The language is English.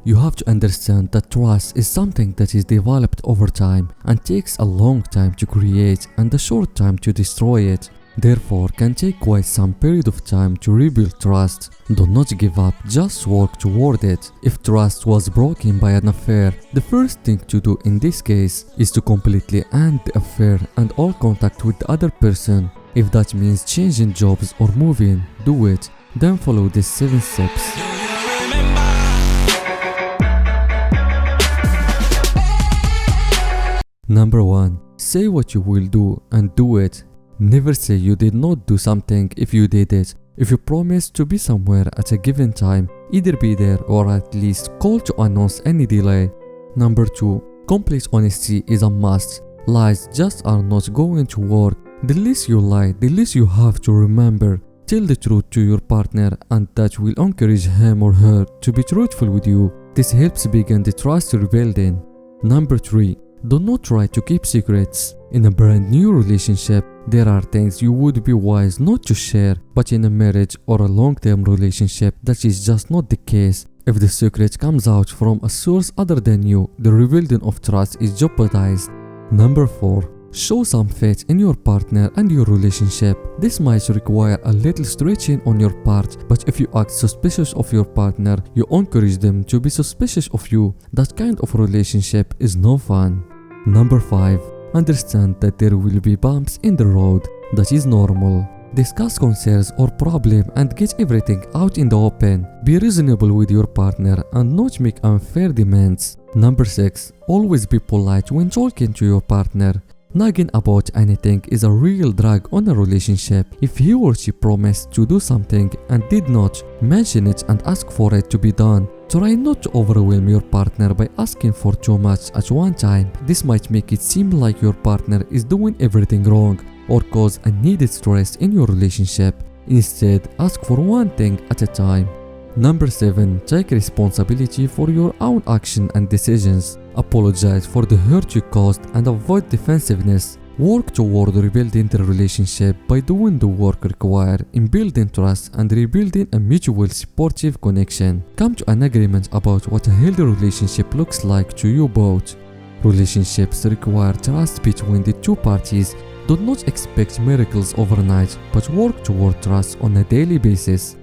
You have to understand that trust is something that is developed over time and takes a long time to create and a short time to destroy it. Therefore, can take quite some period of time to rebuild trust. Do not give up, just work toward it. If trust was broken by an affair, the first thing to do in this case is to completely end the affair and all contact with the other person. If that means changing jobs or moving, do it. Then follow these 7 steps. Number 1. Say what you will do and do it. Never say you did not do something if you did it. If you promise to be somewhere at a given time, either be there or at least call to announce any delay. Number 2. Complete honesty is a must. Lies just are not going to work. The less you lie, the less you have to remember. Tell the truth to your partner and that will encourage him or her to be truthful with you. This helps begin the trust rebuilding. Number 3. Do not try to keep secrets. In a brand new relationship, there are things you would be wise not to share, but in a marriage or a long-term relationship, that is just not the case. If the secret comes out from a source other than you, the rebuilding of trust is jeopardized. Number 4. Show some faith in your partner and your relationship. This might require a little stretching on your part, but if you act suspicious of your partner, you encourage them to be suspicious of you. That kind of relationship is no fun. Number 5. Understand that there will be bumps in the road. That is normal. Discuss concerns or problem and get everything out in the open. Be reasonable with your partner and not make unfair demands. Number 6. Always be polite when talking to your partner. Nagging about anything is a real drag on a relationship. If he or she promised to do something and did not, mention it and ask for it to be done. Try not to overwhelm your partner by asking for too much at one time. This might make it seem like your partner is doing everything wrong or cause unneeded stress in your relationship. Instead, ask for one thing at a time. Number 7. Take responsibility for your own action and decisions. Apologize for the hurt you caused and avoid defensiveness. Work toward rebuilding the relationship by doing the work required in building trust and rebuilding a mutual supportive connection. Come to an agreement about what a healthy relationship looks like to you both. Relationships require trust between the two parties. Do not expect miracles overnight, but work toward trust on a daily basis.